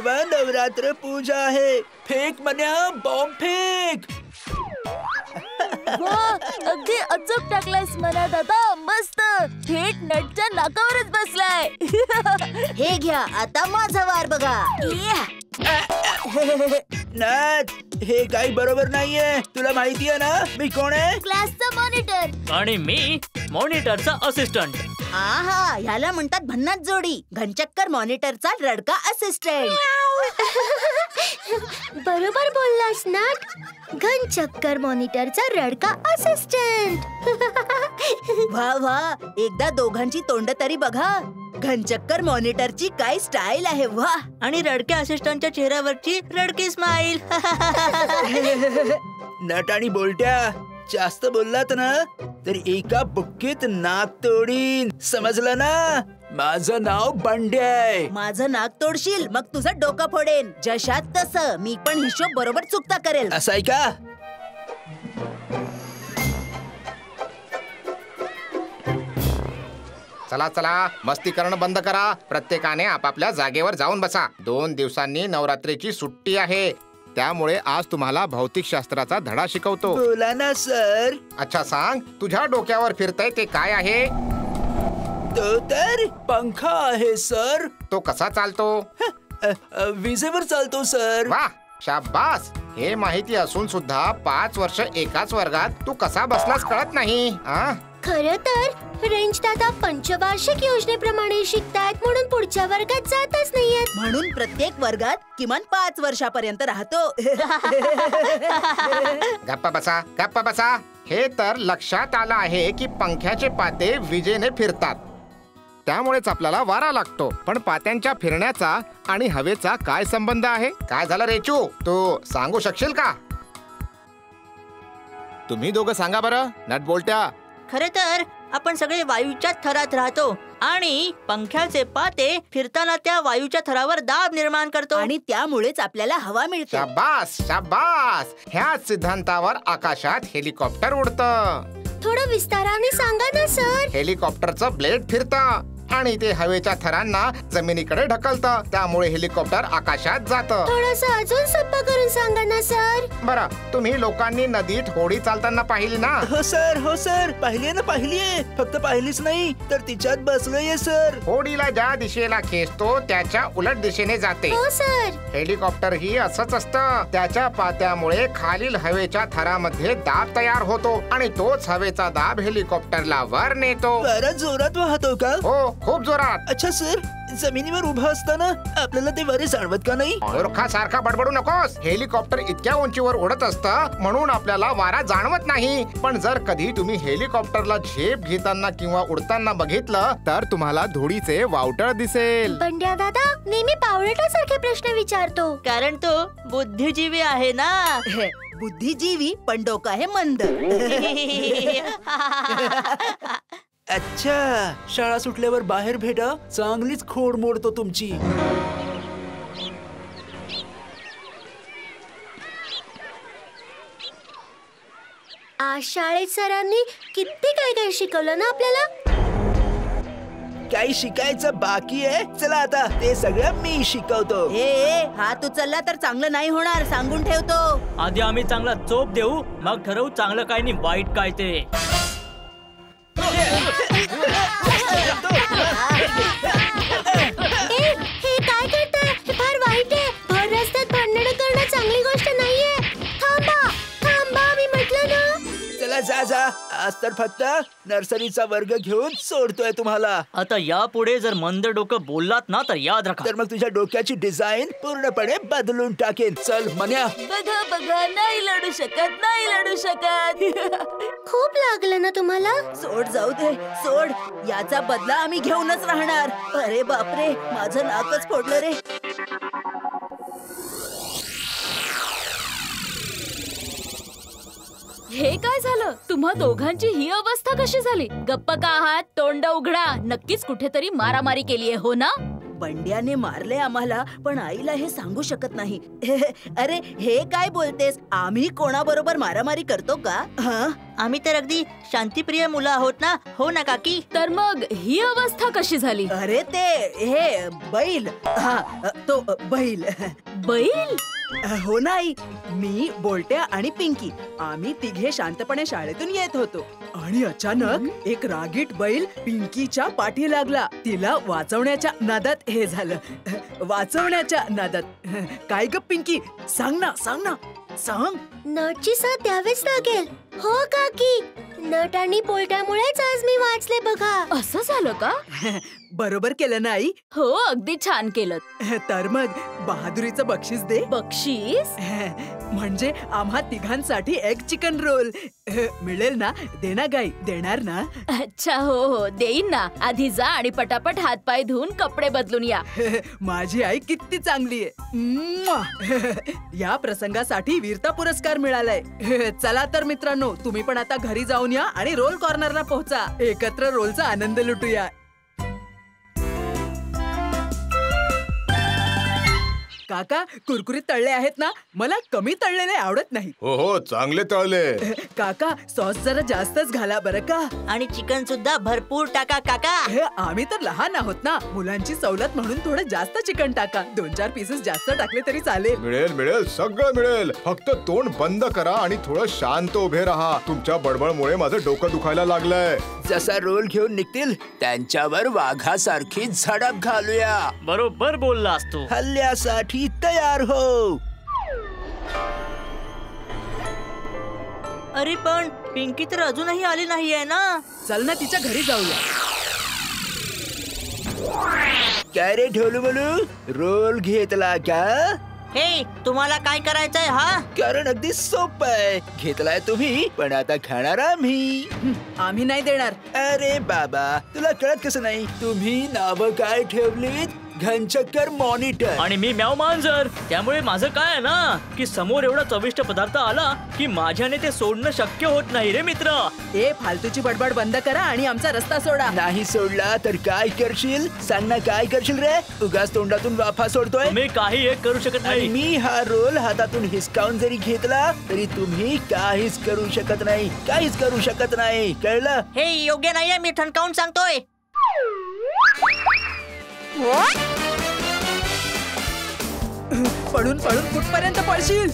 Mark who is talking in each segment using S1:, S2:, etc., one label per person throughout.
S1: परवा नवरात्र पूजा आहे. Fake Manya, bomb fake.
S2: अगदी अचूक टाकलायस मना दादा. मस्त. थेट नटच्या नाकावरच बसलाय.
S3: हे घ्या, आता माझा वार बघा.
S1: नट, हे काही बरोबर नाहीये. तुला माहितीये ना मी कोण आहे?
S2: क्लासचा मॉनिटर.
S4: आणि मी मॉनिटरचा असिस्टंट.
S3: आहा, ह्याला म्हणतात भन्नाट जोडी. घनचक्कर मॉनिटरचा रडका असिस्टंट.
S2: बरोबर बोललास नट. घनचक्कर मॉनिटरचा रडका असिस्टंट.
S3: वा वा, एकदा दोघांची तोंड तरी बघा. घनचक्कर मॉनिटरची काय स्टाईल आहे. वा.
S5: आणि रडक्या असिस्टंटच्या चेहऱ्यावरची रडकी स्माइल.
S1: नट आणि बोलट्या, जास्त बोललात ना तर एका बुक्कीत नाक तोडीन. समजलं ना? माझं नाव बंड्या आहे.
S3: माझं नाक तोडशील मग तुझं डोकं फोडेन. जशात तसं. मी पण हिशोब बरोबर चुकता करेल.
S1: असं आहे का?
S6: चला चला, मस्ती करणं बंद करा. प्रत्येकाने आपापल्या जागेवर जाऊन बसा. 2 दिवसांनी नवरात्रीची सुट्टी आहे. त्यामुळे आज तुम्हाला भौतिक शास्त्राचा धडा शिकवतो.
S1: बोला ना सर.
S6: अच्छा सांग, तुझ्या डोक्यावर फिरतय ते काय आहे?
S1: तो तर पंखा आहे सर.
S6: तो कसा चालतो?
S1: विजेवर चालतो सर.
S6: वाह, शाबास. हे माहिती असून सुद्धा 5 वर्ष एकाच वर्गात तू कसा बसलास कळत नाही.
S2: खरं तर रेंज दादा पंचवार्षिक योजनेप्रमाणे शिकतायत म्हणून पुढच्या वर्गात जातच नाहीयेत.
S3: म्हणून प्रत्येक वर्गात किमान 5 वर्षापर्यंत राहतो.
S6: गप्पा बसा, गप्पा बसा. हे तर लक्षात आलं आहे की पंख्याचे पाते विजेने फिरतात. त्यामुळेच आपल्याला वारा लागतो. पण पात्यांच्या फिरण्याचा आणि हवेचा काय संबंध आहे? काय झालं रेचू, तू सांगू शकशील का? तुम्ही दोघं सांगा बरं. नट बोलट्या.
S5: खरे तर आपण सगळे वायूच्या थरात राहतो आणि पंख्याचे पाते फिरताना त्या वायूच्या थरावर दाब निर्माण करतो
S3: आणि त्यामुळेच आपल्याला हवा मिळते.
S6: शाबास शाबास. ह्याच सिद्धांतावर आकाशात हेलिकॉप्टर उडतं.
S2: थोडं विस्ताराने सांगा ना सर.
S6: हेलिकॉप्टरचं ब्लेड फिरतं आणि ते हवेच्या थरांना जमिनीकडे ढकलतं. त्यामुळे हेलिकॉप्टर आकाशात जातं.
S2: थोडंसं अजून सोपं करून सांगा ना सर.
S6: बरं, तुम्ही लोकांनी नदीत होडी चालताना पाहिली ना?
S1: हो सर, पाहिलीये ना, पाहिलीये. फक्त पाहिलीच नाही तर तिच्यात बसलोय सर.
S6: होडीला ज्या दिशेला खेचतो त्याच्या उलट दिशेने जाते.
S2: हो सर.
S6: हेलिकॉप्टर ही असंच असतं. त्याच्या पात्यामुळे खालील हवेच्या थरामध्ये दाब तयार होतो आणि तोच हवेचा दाब हेलिकॉप्टरला वर नेतो.
S1: बरं जोरात वाहतो का?
S6: हो, खूप जोरात.
S1: अच्छा सर, जमिनीवर उभा असताना आपल्याला ते वारे जाणवत का नाही?
S6: मूर्खासारखा बडबडू नकोस. हेलिकॉप्टर इतक्या उंचीवर उडत असतं म्हणून आपल्याला वारा जाणवत नाही. पण जर कधी तुम्ही हेलिकॉप्टरला झेप घेताना किंवा उडताना बघितलं तर तुम्हाला धुळीचे वावटळ दिसेल.
S2: बंड्या दादा नेहमी पावलटासारखे प्रश्न विचारतो.
S5: कारण तो बुद्धिजीवी आहे ना.
S3: बुद्धिजीवी पण डोकं आहे मंद.
S1: अच्छा, शाळा सुटल्यावर बाहेर भेटा. चांगलीच खोड मोडतो तुमची.
S2: आज शाळेत सरांनी किती काय काय शिकवलं ना आपल्याला.
S1: काही शिकायचं बाकी आहे. चला आता ते सगळं मी शिकवतो.
S3: ए, हात उचलला तर चांगलं नाही होणार, सांगून ठेवतो.
S4: आधी आम्ही चांगला चोप देऊ, मग ठरवू चांगलं काय आणि वाईट काय ते.
S2: हे काय करताय? फार वाईट आहे. भर रस्त्यात भांडण करणं चांगली गोष्ट नाहीये. थांबा, मी म्हटलं ना.
S1: चला जा. आज तर फक्त नर्सरीचा वर्ग घेऊन सोडतोय तुम्हाला.
S4: आता यापुढे जर मंद डोकं बोललात ना तर याद राखा.
S1: तर मग तुझ्या डोक्याची डिझाईन पूर्णपणे बदलून टाकेन. चल मन्या.
S2: बघा, नाही लढू शकत. खूप लागलं ना तुम्हाला.
S3: सोड, जाऊ दे, सोड. याचा बदला आम्ही घेऊनच राहणार. अरे बापरे, माझं नाकच फोडलं रे.
S2: हे काय झालं? तुम्हा दोघांची ही अवस्था कशी झाली? गप्प का आहात? तोंड उघडा. नक्कीच कुठेतरी मारामारी केलीये हो ना?
S3: बंड्याने मारले आम्हाला, पण आईला हे सांगू शकत नाही. अरे हे काय बोलतेस? आम्ही कोणाबरोबर मारामारी करतो का? हा?
S5: आम्ही तर अगदी शांतिप्रिय मुलं आहोत ना, हो ना काकी?
S2: तर मग ही अवस्था कशी झाली?
S3: अरे ते हे बैल, हा तो बैल.
S2: बैल?
S3: हो नाही, मी, बोलट्या आणि पिंकी आम्ही तिघे शांतपणे शाळेतून येत होतो आणि अचानक एक रागीट बैल पिंकीच्या पाठी लागला. तिला वाचवण्याच्या नादात हे झालं. वाचवण्याच्या नादात. काय ग पिंकी, सांग ना सांग ना सांग.
S2: नटची साथ द्यावीच लागेल. हो काकी, नट आणि बोलट्यामुळेच आज मी वाचले बघा. असं झालं का?
S3: बरोबर केलं ना आई?
S2: हो, अगदी छान केलं.
S3: तर मग बहादुरीचं बक्षीस दे.
S2: बक्षीस?
S3: म्हणजे आम्हा तिघांसाठी एग चिकन रोल मिळेल ना? दे ना गाई, देणार ना?
S2: अच्छा, हो हो देईन ना. आधी जा आणि पटापट हातपाय धुवून कपडे बदलून या.
S3: माझी आई किती चांगली आहे. या प्रसंगासाठी वीरता पुरस्कार मिळालाय. चला तर मित्रांनो, तुम्ही पण आता घरी जाऊन या आणि रोल कॉर्नरला पोहोचा. एकत्र रोलचा आनंद लुटूया. काका, कुरकुरीत तळले आहेत ना? मला कमी तळलेले आवडत नाही.
S7: हो हो, चांगले तळले.
S3: काका, सॉस जरा जास्तच घाला बरं का.
S5: आणि चिकन सुद्धा भरपूर टाका काका.
S3: आम्ही तर लहान आहोत ना, मुलांची सवलत म्हणून थोडं जास्त चिकन टाका. 2-4 पीसेस जास्त टाकले तरी चालेल.
S7: मिळेल मिळेल, सगळं मिळेल. फक्त तोंड बंद करा आणि थोडं शांत उभे राहा. तुमच्या बडबडमुळे माझं डोकं दुखायला लागलंय.
S1: जसा रोल घेऊन निघतील त्यांच्यावर वाघासारखी झडप घालूया.
S4: बरोबर बोलला असतो.
S1: हल्ल्यासाठी तयार हो.
S5: अरे पण पिंकी तर अजूनही आली नाहीये ना.
S3: चल ना तिच्या घरी जाऊया.
S1: काय रे ढोलू बोलू, रोल घेतला का?
S5: हे तुम्हाला काय करायचंय हा?
S1: कारण अगदी सोपं आहे. घेतलाय तुम्ही, पण आता खाणार आम्ही.
S3: आम्ही नाही देणार.
S1: अरे बाबा, तुला कळत कसं नाही? तुम्ही नावं काय ठेवलीत? घनचक्कर मॉनिटर.
S4: आणि मी म्याव मांजर. त्यामुळे माझं काय आहे ना, की समोर एवढा चविष्ट पदार्थ आला की माझ्याने ते सोडणं शक्य होत नाही रे मित्र.
S3: ए फालतूची बडबड बंद करा आणि आमचा रस्ता सोडा.
S1: नाही सोडला तर काय करशील? सांग ना, काय करशील रे? उगाच तोंडातून वाफा सोडतोय.
S4: तुम्ही काही एक करू शकत
S1: आणि
S4: नाही.
S1: मी हा रोल हातातून हिसकावून जरी घेतला तरी तुम्ही काहीच करू शकत नाही. काहीच करू शकत नाही, कळलं?
S5: हे योग्य नाहीये, मी ठणकावून सांगतोय.
S3: पळून पळून कुठपर्यंत पळशील?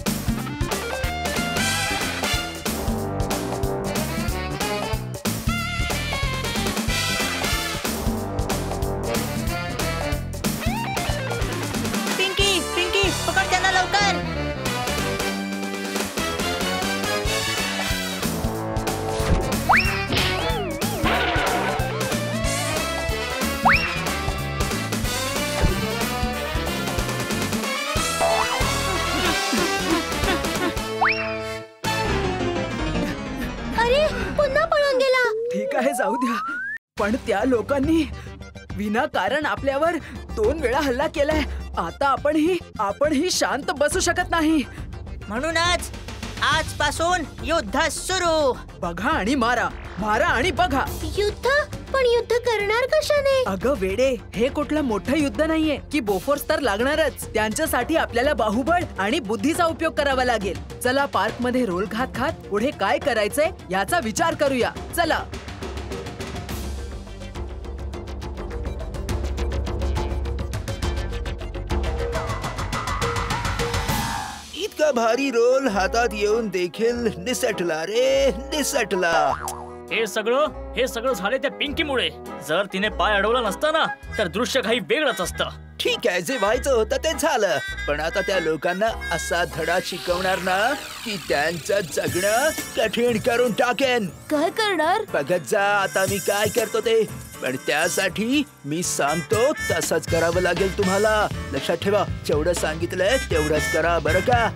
S5: पिंकी पिंकी पकड त्यांना लवकर.
S2: अरे, पुन्हा पळून गेला.
S3: ठीक आहे, जाऊ द्या. पण त्या लोकांनी विनाकारण आपल्यावर 2 वेळा हल्ला केलाय. आता आपणही शांत बसू शकत नाही.
S5: म्हणूनच आजपासून युद्ध सुरू.
S3: बघा आणि मारा, मारा आणि बघा.
S2: युद्ध? पण युद्ध करणार कशाने?
S3: अगं वेडे, हे कुठलं मोठं युद्ध नाहीये की बोफोर्स तर लागणारच. त्यांच्यासाठी आपल्याला बाहुबळ आणि बुद्धीचा उपयोग करावा लागेल. चला पार्क मध्ये रोल खात खात पुढे काय करायचंय याचा विचार करूया. चला.
S1: इतका भारी रोल हातात येऊन देखील निसटला रे, निसटला.
S4: हे सगळं झाले त्या पिंकीमुळे. जर तिने पाय अडवला नसता ना, तर दृश्य काही वेगळंच असतं.
S1: ठीक आहे, जे व्हायचं होतं ते झालं. पण आता त्या लोकांना असा धडा शिकवणार ना की त्यांचं जगणं कठीण करून टाकेन.
S2: काय करणार?
S1: बघत जा आता मी काय करतो ते. पण त्यासाठी मी सांगतो तसंच करावं लागेल तुम्हाला. लक्षात ठेवा, जेवढं सांगितलंय तेवढंच करा बरं का.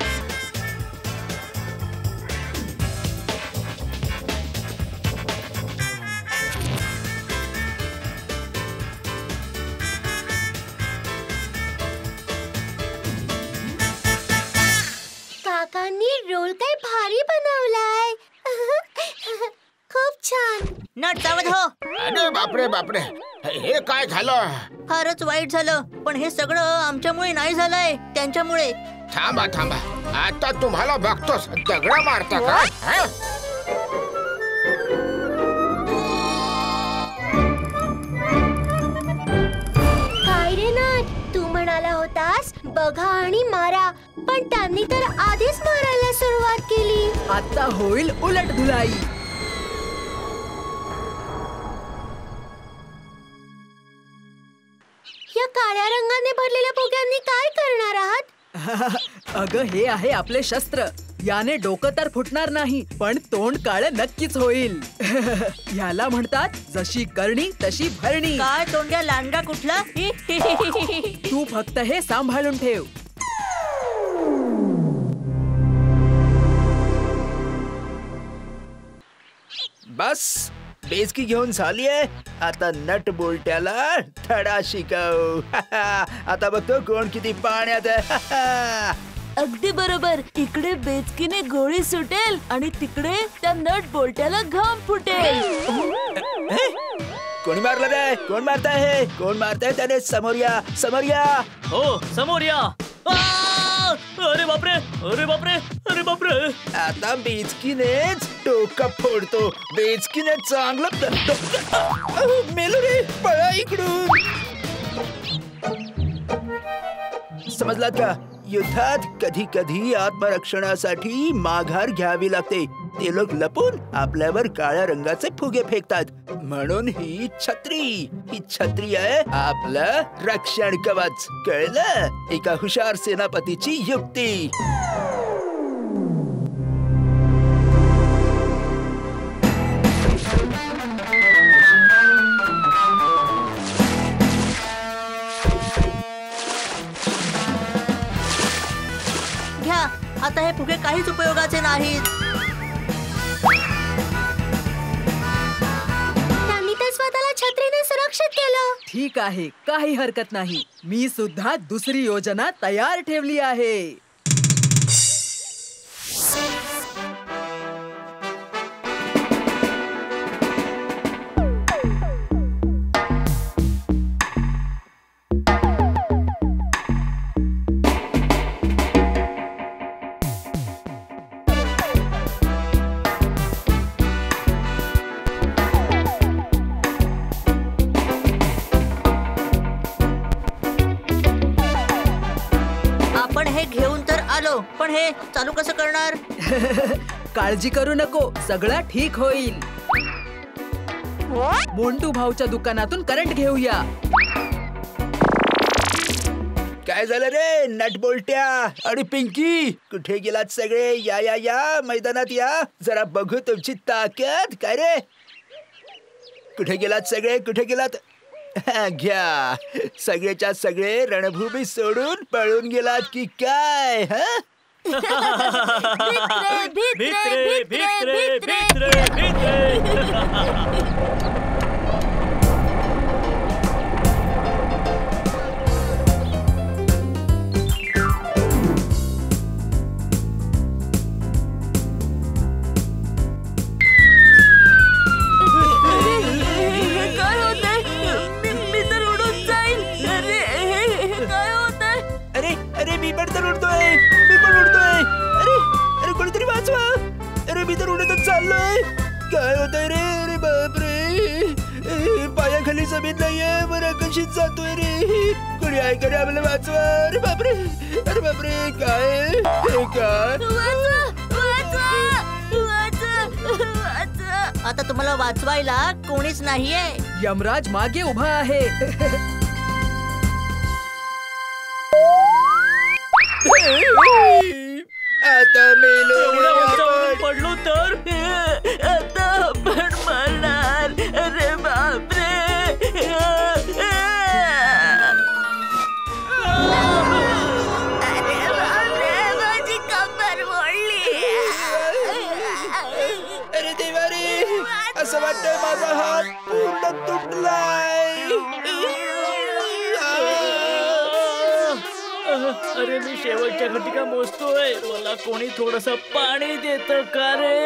S2: काकांनी रोल काय भारी बनवलाय. खूप छान.
S5: नट सावध हो.
S6: अरे बापरे बापरे, हे काय झालं?
S5: फारच वाईट झालं, पण हे सगळं आमच्यामुळे नाही झालंय, त्यांच्यामुळे.
S6: थांबा थांबा, आता तुम्हाला बघतोस दगड मारता का? हा?
S2: काय रे नट, तू म्हणाला होतास बघा आणि मारा, पण त्यांनी तर आधीच मारायला सुरुवात केली.
S3: आता होईल उलट धुलाई.
S2: या काळ्या रंगाने भरलेल्या फुग्यांनी काय करणार आहात?
S3: अगं हे आहे आपले शस्त्र. याने डोकं तर फुटणार नाही, पण तोंड काळं नक्कीच होईल. याला म्हणतात जशी करणी तशी भरणी.
S5: काय तोंड्या लांडगा कुठला?
S3: तू फक्त हे सांभाळून ठेव.
S1: बस बेचकी घेऊन झालीये. आता नट बोलट्याला धडा शिकव. आता बघतो कोण किती पाण्यात आहे.
S8: अगदी बरोबर. इकडे बेचकीने गोळी सुटेल आणि तिकडे त्या नट बोलट्याला घाम फुटेल.
S1: कोणी मारलं रे? कोण मारताय? हे कोण मारताय? त्याने समोर या, समोर या.
S4: हो समोर या. अरे बापरे, अरे बापरे, अरे बापरे.
S1: आता बेचकीनेच डोकं फोडतो. बेचकीने चांगलं मेलो रे. पळा इकडून. समजलात का? युद्धात कधी कधी आत्मरक्षणासाठी माघार घ्यावी लागते. ते लोक लपून आपल्यावर काळ्या रंगाचे फुगे फेकतात. म्हणून ही छत्री आहे आपलं रक्षण कवच. कळलं? एका हुशार सेनापतीची युक्ती.
S5: घ्या, आता हे फुगे काहीच उपयोगाचे नाहीत.
S2: त्यांनी तर स्वतःला छत्रीने सुरक्षित केलं.
S3: ठीक आहे, काही हरकत नाही. मी सुद्धा दुसरी योजना तयार ठेवली आहे.
S5: आपण हे घेऊन तर आलो, पण हे चालू कसं करणार?
S3: काळजी करू नको, सगळं ठीक होईल. मोंटू भाऊच्या दुकानातून करंट घेऊया.
S1: काय झालं रे नट बोलट्या आणि पिंकी? कुठे गेलात सगळे? या या या मैदानात या. जरा बघू तुमची ताकद. काय रे? कुठे गेलात सगळे? कुठे गेलात? घ्या, सगळेच्या सगळे रणभूमी सोडून पळून गेलात की काय?
S4: भित्रे, भित्रे, भित्रे, भित्रे.
S8: काय होतंय? मी तर उडून जाईल. काय होतंय?
S1: अरे अरे मी पण तर उडतोय. मी पण उडतोय. अरे अरे कोणीतरी वाचवा. अरे मी तर उडतच चाललोय. काय होतंय रे? अरे बापरे, पायाखाली जमीन नाहीये. बरं कशीच जातोय रे. कोणी आहे का रे? आम्हाला वाचवा. अरे बापरे, अरे बापरे. काय हे काय?
S5: आता तुम्हाला वाचवायला कोणीच नाहीये.
S3: यमराज मागे उभा आहे.
S1: आता मेलो
S4: एवढ्या
S1: रे
S4: उंचावरून
S1: आपण.
S4: पडलो तर
S8: आता आपण मरणार. अरे बापरे. अरे बापरे, माझी कंबर मोडली.
S1: अरे देवा रे, असं वाटतंय माझा हात पूर्ण तुटलाय.
S4: अरे मी शेवटच्या घटिका मोजतोय. मला कोणी थोडस पाणी देतं का रे?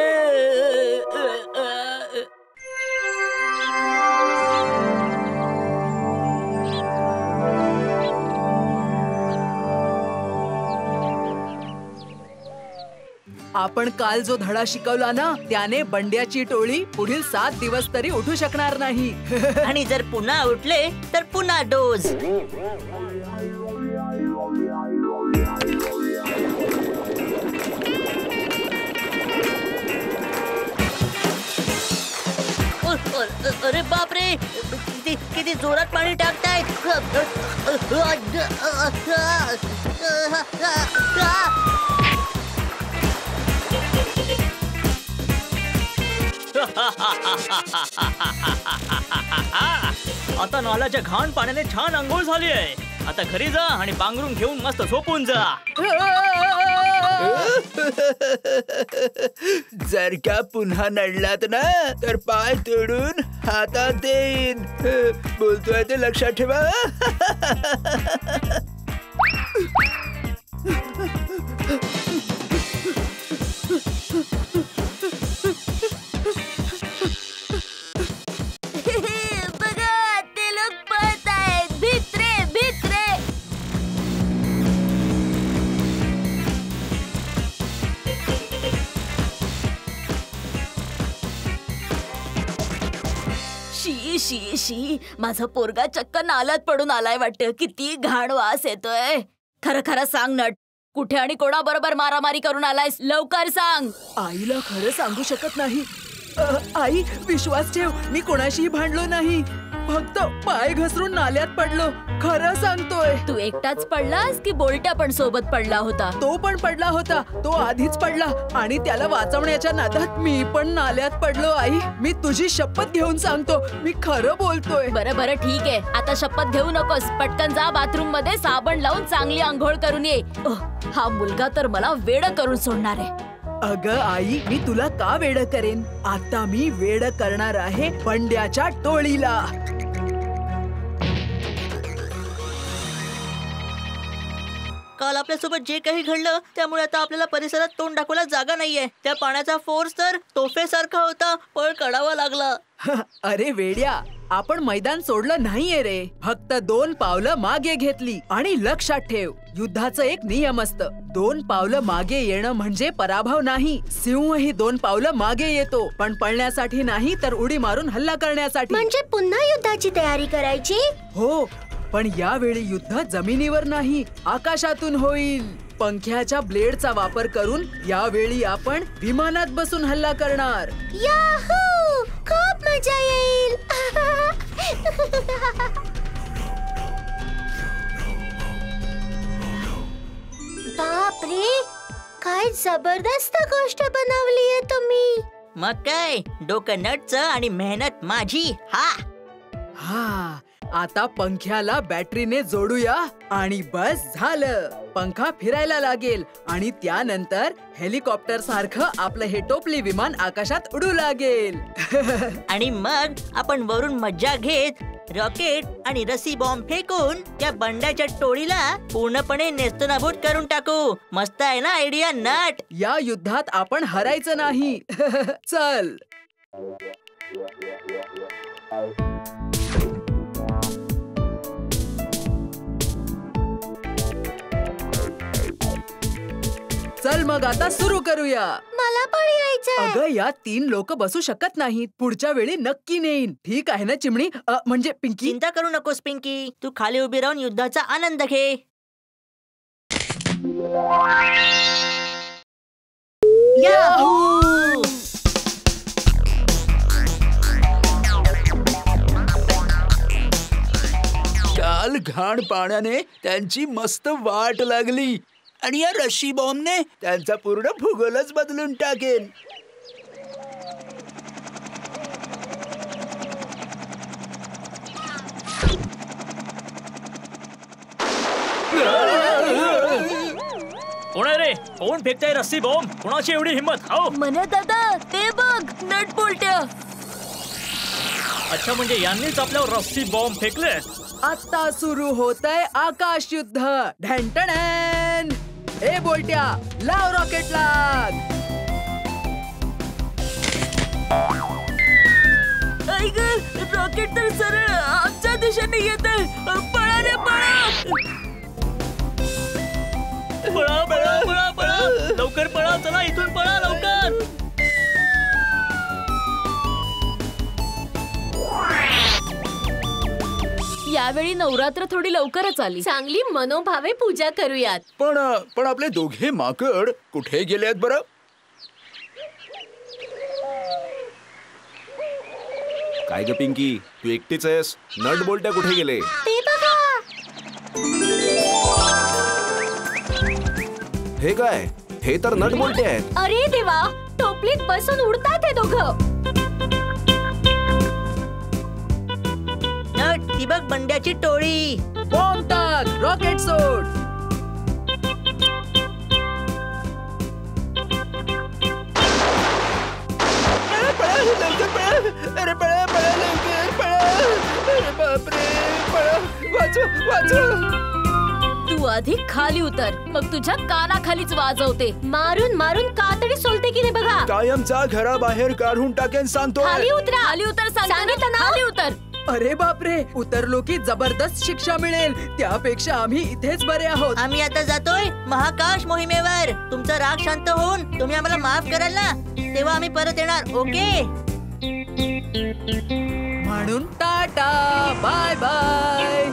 S3: आपण काल जो धडा शिकवला ना त्याने बंड्याची टोळी पुढील 7 दिवस तरी उठू शकणार नाही.
S5: आणि जर पुन्हा उठले तर पुन्हा डोस. अरे बापरे, किती जोरात पाणी टाकतायत.
S4: आता नाल्याच्या घाण पाण्याने छान अंघोळ झाली आहे. आता घरी जा आणि पांघरून घेऊन मस्त झोपून जा.
S1: जर का पुन्हा नडलात ना तर पाय तोडून हातात देईन. बोलतोय ते लक्षात ठेवा.
S8: बघा, ते लोक पळत आहेत. भित्रे भित्रे. शी शी शी, माझा पोरगा चक्क नाल्यात पडून आलाय वाटतं. किती घाण वास येतोय. खरं खरं सांग नट, कुठे आणि कोणाबरोबर मारामारी करून आलायस? लवकर सांग.
S3: आईला खरं सांगू शकत नाही. आई, विश्वास ठेव, मी कोणाशीही भांडलो नाही. फक्त पाय घसरून नाल्यात पडलो. खरं सांगतोय.
S8: तू एकटाच पडलास की बोलट्या पण सोबत पडला होता?
S3: तो पण पडला होता. तो आधीच पडला आणि त्याला वाचवण्याच्या नादात मी पण नाल्यात पडलो. आई, मी तुझी शपथ घेऊन सांगतो, मी खरं बोलतोय.
S8: बरं बरं ठीक आहे. आता शपथ घेऊ नकोस. पटकन जा बाथरूम मध्ये साबण लावून चांगली आंघोळ करून ये. हा मुलगा तर मला वेडं करून सोडणार आहे.
S3: अगं आई, मी तुला का वेड करेन? आता मी वेड करणार आहे बंड्याच्या टोळीला.
S5: काल आपल्यासोबत जे काही घडलं त्यामुळे आता आपल्याला परिसरात तोंड दाखवायला जागा नाहीये. त्या पाण्याचा फोर्स तर तोफेसारखा होता. पळ काढावा लागला.
S3: अरे वेड्या, आपण मैदान सोडलं नाहीये रे. फक्त 2 पावलं मागे घेतली. आणि लक्षात ठेव, युद्धाचं एक नियम असतं. 2 पावलं मागे येणं म्हणजे पराभव नाही. सिंहही 2 पावलं मागे येतो, पण पळण्यासाठी नाही तर उडी मारून हल्ला करण्यासाठी.
S2: म्हणजे पुन्हा युद्धाची तयारी करायची?
S3: हो, पण यावेळी युद्ध जमिनीवर नाही, आकाशातून होईल. पंख्याच्या ब्लेडचा वापर करून यावेळी आपण विमानात बसून हल्ला करणार.
S2: याहू, खूप मजा येईल. बापरे, काय जबरदस्त गोष्ट बनवलीये तुम्ही.
S5: मग काय, डोकं नटचं आणि मेहनत माझी.
S3: हा, आता पंख्याला बॅटरीने जोडूया आणि बस झालं. पंखा फिरायला लागेल आणि त्यानंतर हेलिकॉप्टर सारखं आपलं हे टोपली विमान आकाशात उडू लागेल.
S5: आणि मग आपण वरून मज्जा घेत रॉकेट आणि रसी बॉम्ब फेकून त्या बंड्याच्या टोळीला पूर्णपणे नेस्तनाबूत करून टाकू. मस्त आहे ना आयडिया नट?
S3: या युद्धात आपण हरायचं नाही. चल. चल मग आता सुरू करूया.
S2: मला पण यायचंय.
S3: अगं, या 3 लोक बसू शकत नाहीत. पुढच्या वेळी नक्की नेईन. ठीक आहे ना चिमणी? म्हणजे पिंकी.
S5: चिंता करू नकोस पिंकी. तू खाली उभी राहून युद्धाचा आनंद घे.
S3: याहू!
S1: काल घाण पाण्याने त्यांची मस्त वाट लागली आणि या रशी बॉम्बने त्यांचा पूर्ण भूगोलच बदलून टाकेल.
S4: कोण आहे रे? कोण फेकताय रस्सी बॉम्ब? कोणाची एवढी हिंमत? हो
S8: मने दादा, ते बघ, नट बोलट्या.
S4: अच्छा, म्हणजे यांनीच आपल्यावर रस्सी बॉम्ब फेकले.
S3: आता सुरू होतंय आकाश युद्ध. ढणटण. ए बोलट्या, लाव रॉकेट लाग.
S8: ऐक, रॉकेट तर सरळ आमच्या दिशेने येते. पळा रे पळा.
S4: पळा पळा पळा पळा, लवकर पळा. चला इथून पळा. लवकर.
S8: यावेळी नवरात्र थोडी लवकरच आली.
S2: चांगली मनोभावे पूजा करूयात.
S1: पण आपले दोघे माकड कुठे गेले आहेत बरं?
S9: काय ग पिंकी, तू एकटीच आहेस? नट बोलट्या कुठे गेले?
S2: ते बघा.
S9: हे काय? हे तर नट बोलटे आहेत.
S2: अरे देवा, टोपलीत बसून उडतात हे दोघं.
S5: नट ती बघ बंड्याची टोळी.
S3: बॉम्ब टाक, रॉकेट सोड.
S1: पळा लवकर पळा. अरे पळा पळा लवकर पळा. अरे बापरे, पळा. वाचवा वाचवा.
S8: तू आधी खाली उतर, मग तुझ्या कानाखालीच वाजवते.
S2: मारून मारून कातडी सोलते की नाही बघा.
S1: कायमचा घराबाहेर काढून टाकेन सांगतो.
S2: खाली उतरा.
S8: खाली उतर
S2: सांगितलं ना?
S8: खाली उतर.
S3: अरे बापरे, उतरलो की जबरदस्त शिक्षा मिळेल. त्यापेक्षा आम्ही इथेच बरे आहोत.
S5: आम्ही आता जातोय महाकाश मोहिमेवर. तुमचा राग शांत होऊन तुम्ही आम्हाला माफ कराल ना, तेव्हा आम्ही परत येणार. ओके.
S3: म्हणून टाटा, बाय बाय.